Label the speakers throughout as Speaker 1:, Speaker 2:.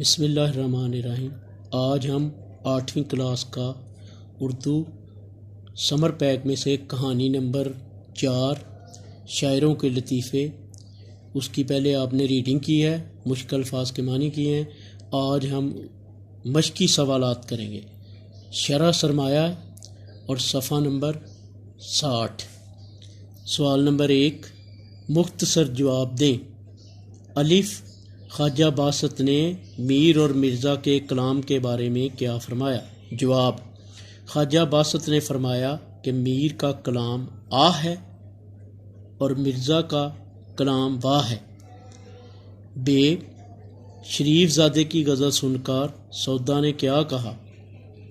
Speaker 1: بسم اللہ الرحمن الرحیم۔ آج ہم 8ویں کلاس کا اردو سمر پیک میں سے کہانی نمبر 4 شاعروں کے لطیفے، اس کی پہلے آپ نے ریڈنگ کی ہے، مشکل الفاظ کے معنی کیے ہیں۔ آج ہم مشقی سوالات کریں گے۔ شرح سرمایہ اور صفحہ نمبر 60۔ سوال نمبر 1، مختصر جواب دیں۔ الف، خواجہ باسط نے میر اور مرزا کے کلام کے بارے میں کیا فرمایا؟ جواب، خواجہ باسط نے فرمایا کہ میر کا کلام آ ہے اور مرزا کا کلام واہ ہے۔ ب، شریف زادے کی غزل سن کر سودا نے کیا کہا؟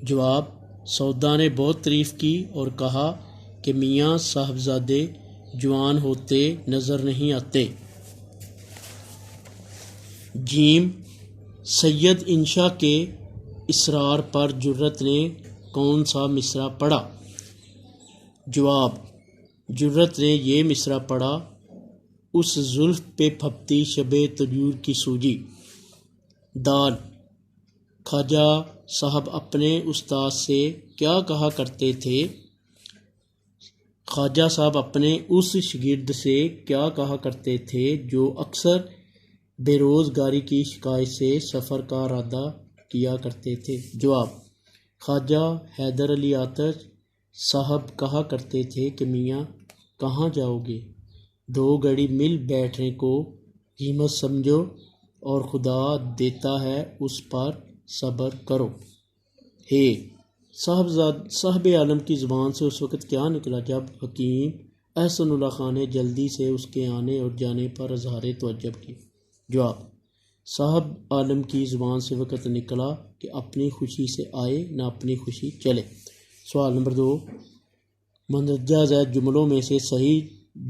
Speaker 1: جواب، سودا نے بہت تعریف کی اور کہا کہ میاں صاحبزادے جوان ہوتے نظر نہیں آتے۔ ج، سید انشا کے اصرار پر جرت نے کون سا مصرع پڑھا؟ جواب، جرت نے یہ مصرع پڑھا، اس زلف پہ پھبتی شب طیور کی سوجی۔ د، خواجہ صاحب اپنے استاد سے کیا کہا کرتے تھے؟ خواجہ صاحب اپنے اس شاگرد سے کیا کہا کرتے تھے جو اکثر بے روزگاری کی شکایت سے سفر کا ارادہ کیا کرتے تھے؟ جواب، خواجہ حیدر علی آتش صاحب کہا کرتے تھے کہ میاں کہاں جاؤ گے؟ 2 گھڑی مل بیٹھنے کو قیمت سمجھو اور خدا دیتا ہے اس پر صبر کرو۔ صاحب عالم کی زبان سے اس وقت کیا نکلا جب حکیم احسن اللہ خان نے جلدی سے اس کے آنے اور جانے پر اظہار تعجب کی؟ جواب، صاحب عالم کی زبان سے وقت نکلا کہ اپنی خوشی سے آئے نہ اپنی خوشی چلے۔ سوال نمبر 2، مندرجہ ذیل جملوں میں سے صحیح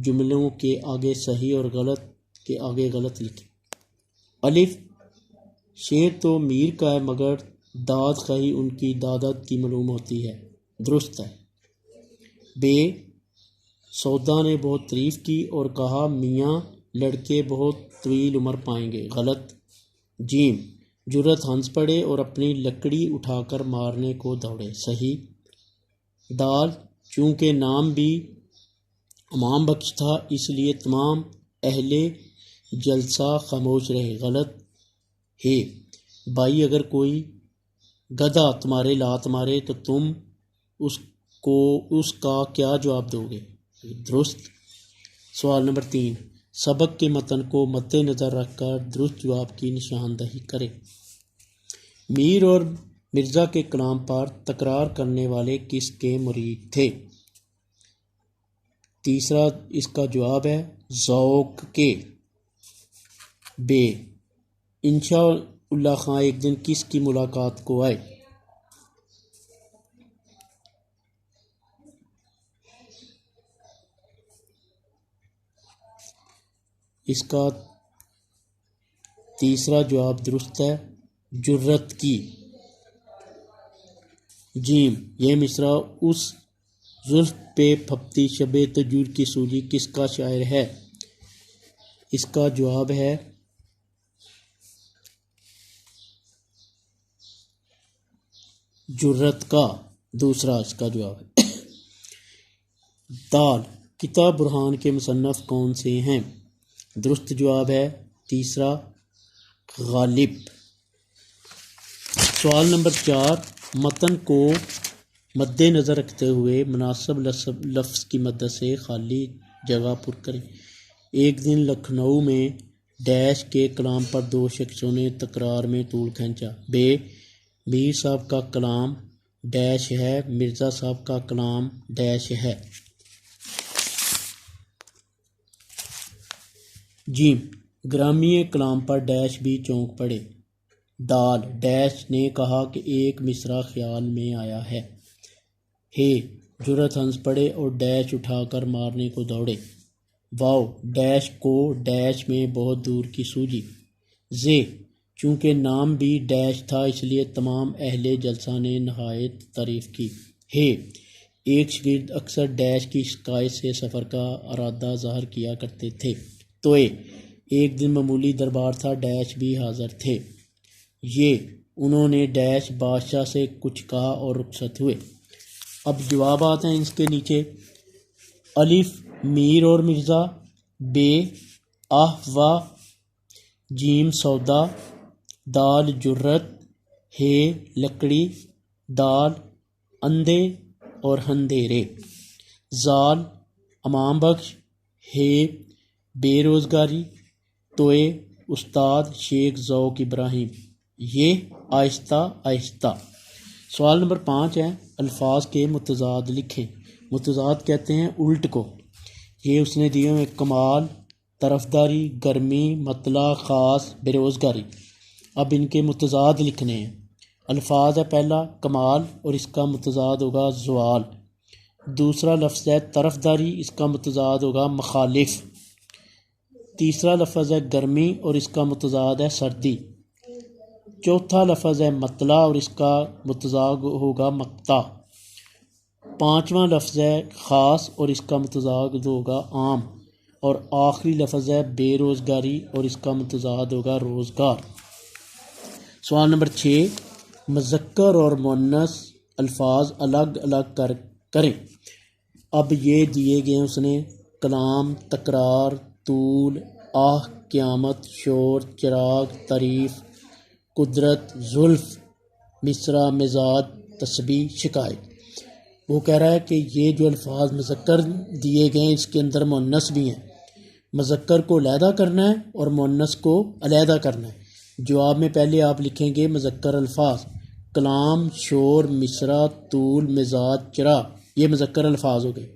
Speaker 1: جملوں کے آگے صحیح اور غلط کے آگے غلط لکھیں۔ الف، شعر تو میر کا ہے مگر داد خواہی ان کی دادت کی معلوم ہوتی ہے، درست ہے۔ ب، سودا نے بہت تعریف کی اور کہا میاں لڑکے بہت طویل عمر پائیں گے، غلط۔ ج، جرت ہنس پڑے اور اپنی لکڑی اٹھا کر مارنے کو دوڑے، صحیح۔ د، چونکہ نام بھی امام بخش تھا اس لیے تمام اہل جلسہ خاموش رہے، غلط۔ بھائی، اگر کوئی گدھا تمہارے لات مارے تو تم اس کا کیا جواب دو گے؟ درست۔ سوال نمبر 3، سبق کے متن کو مد نظر رکھ کر درست جواب کی نشاندہی کریں۔ میر اور مرزا کے کلام پر تکرار کرنے والے کس کے مرید تھے؟ تیسرا اس کا جواب ہے ذوق کے۔ ب، انشا اللہ خان ایک دن کس کی ملاقات کو آئے؟ اس کا تیسرا جواب درست ہے، جرت کی۔ ج، یہ مصرع اس زلف پہ پھبتی شب طیور کی سوجی کس کا شاعر ہے؟ اس کا جواب ہے جرت کا، دوسرا اس کا جواب ہے۔ د، کتاب برہان کے مصنف کون سے ہیں؟ درست جواب ہے تیسرا، غالب۔ سوال نمبر 4، متن کو مد نظر رکھتے ہوئے مناسب لفظ کی مدد سے خالی جگہ پر کریں۔ ایک دن لکھنؤ میں ڈیش کے کلام پر 2 شخصوں نے تکرار میں طول کھینچا۔ ب، میر صاحب کا کلام ڈیش ہے، مرزا صاحب کا کلام ڈیش ہے۔ ج، گرامی کلام پر ڈیش بھی چونک پڑے۔ د، ڈیش نے کہا کہ ایک مصرع خیال میں آیا ہے۔ جرت ہنس پڑے اور ڈیش اٹھا کر مارنے کو دوڑے۔ واو، ڈیش کو ڈیش میں بہت دور کی سوجی۔ ز، چونکہ نام بھی ڈیش تھا اس لیے تمام اہل جلسہ نے نہایت تعریف کی۔ ایک شاگرد اکثر ڈیش کی شکایت سے سفر کا ارادہ ظاہر کیا کرتے تھے۔ تو ایک دن معمولی دربار تھا، ڈیش بھی حاضر تھے۔ یہ انہوں نے ڈیش بادشاہ سے کچھ کہا اور رخصت ہوئے۔ اب جوابات ہیں اس کے نیچے۔ الف میر اور مرزا، بے آہ و، جیم سودا، دال جرت، ہے لکڑی، دال اندھے اور اندھیرے، زال امام بخش، ہے بے روزگاری، توئے استاد شیخ ذوق ابراہیم۔ یہ آہستہ آہستہ۔ سوال نمبر 5 ہے، الفاظ کے متضاد لکھیں۔ متضاد کہتے ہیں الٹ کو۔ یہ اس نے دیے ہوئے کمال، طرفداری، گرمی، مطلع، خاص، بے روزگاری۔ اب ان کے متضاد لکھنے ہیں۔ الفاظ ہے پہلا کمال اور اس کا متضاد ہوگا زوال۔ دوسرا لفظ ہے طرفداری، اس کا متضاد ہوگا مخالف۔ تیسرا لفظ ہے گرمی اور اس کا متضاد ہے سردی۔ چوتھا لفظ ہے مطلع اور اس کا متضاد ہوگا مقطع۔ پانچواں لفظ ہے خاص اور اس کا متضاد ہوگا عام۔ اور آخری لفظ ہے بے روزگاری اور اس کا متضاد ہوگا روزگار۔ سوال نمبر 6، مذکر اور مؤنث الفاظ الگ الگ کریں۔ اب یہ دیے گئے اس نے کلام، تکرار، طول، آہ، قیامت، شور، چراغ، تعریف، قدرت، زلف، مصرع، مزاج، تسبیح، شکایت۔ وہ کہہ رہا ہے کہ یہ جو الفاظ مذکر دیے گئے ہیں اس کے اندر مؤنث بھی ہیں۔ مذکر کو علیحدہ کرنا ہے اور مؤنث کو علیحدہ کرنا ہے۔ جواب میں پہلے آپ لکھیں گے مذکر الفاظ، کلام، شور، مصرع، طول، مزاج، چراغ، یہ مذکر الفاظ ہو گئے۔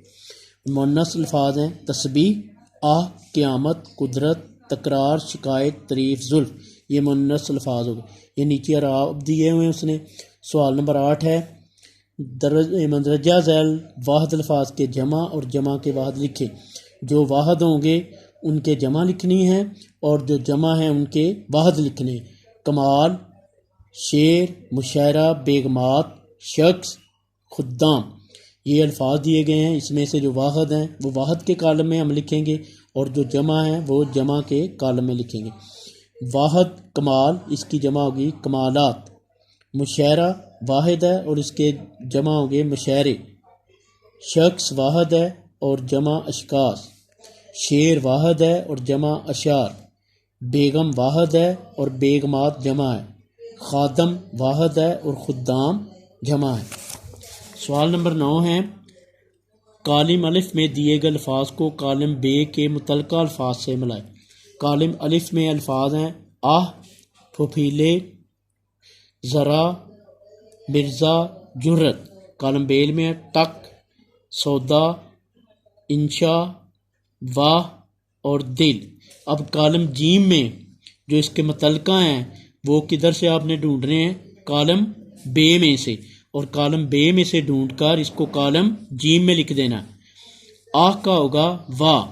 Speaker 1: مؤنث الفاظ ہیں تسبیح، آہ، قیامت، قدرت، تکرار، شکایت، تعریف، زلف، یہ مؤنث الفاظ ہو گئے۔ یہ نیچے اعراب دیے ہوئے ہیں اس نے۔ سوال نمبر 8 ہے، مندرجہ ذیل واحد الفاظ کے جمع اور جمع کے واحد لکھیں۔ جو واحد ہوں گے ان کے جمع لکھنی ہے اور جو جمع ہیں ان کے واحد لکھنے ہیں۔ کمال، شعر، مشاعرہ، بیگمات، شخص، خدام، یہ الفاظ دیے گئے ہیں۔ اس میں سے جو واحد ہیں وہ واحد کے کالم میں ہم لکھیں گے اور جو جمع ہیں وہ جمع کے کالم میں لکھیں گے۔ واحد کمال، اس کی جمع ہوگی کمالات۔ مشاعرہ واحد ہے اور اس کے جمع ہوں گے مشاعرے۔ شخص واحد ہے اور جمع اشخاص۔ شعر واحد ہے اور جمع اشعار۔ بیگم واحد ہے اور بیگمات جمع ہے۔ خادم واحد ہے اور خدام جمع ہے۔ سوال نمبر 9 ہے، کالم الف میں دیے گئے الفاظ کو کالم بے کے متعلقہ الفاظ سے ملائیں۔ کالم الف میں الفاظ ہیں آہ، پھوپھیلے، ذرا، مرزا، جرت۔ کالم بیل میں ہے تک، سودا، انشا، واہ اور دل۔ اب کالم جیم میں جو اس کے متعلقہ ہیں وہ کدھر سے آپ نے ڈھونڈنے ہیں؟ کالم بے میں سے، اور کالم بے میں سے ڈھونڈ کر اس کو کالم جیم میں لکھ دینا۔ آہ کا ہوگا واہ،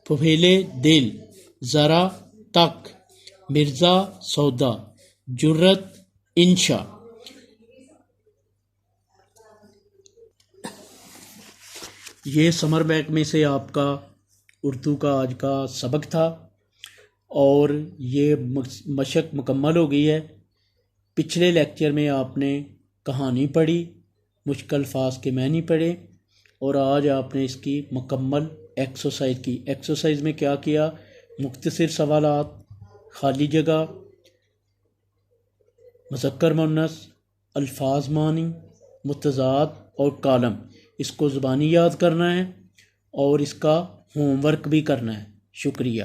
Speaker 1: پھوپھیلے دل، ذرا تک، مرزا سودا، جرت انشا۔ یہ سمر بیک میں سے آپ کا اردو کا آج کا سبق تھا اور یہ مشق مکمل ہو گئی ہے۔ پچھلے لیکچر میں آپ نے کہانی پڑھی، مشکل الفاظ کے معنی پڑھے، اور آج آپ نے اس کی مکمل ایکسرسائز کی۔ ایکسرسائز میں کیا کیا؟ مختصر سوالات، خالی جگہ، مذکر مؤنث، الفاظ معنی، متضاد اور کالم، اس کو زبانی یاد کرنا ہے اور اس کا ہوم ورک بھی کرنا ہے۔ شکریہ۔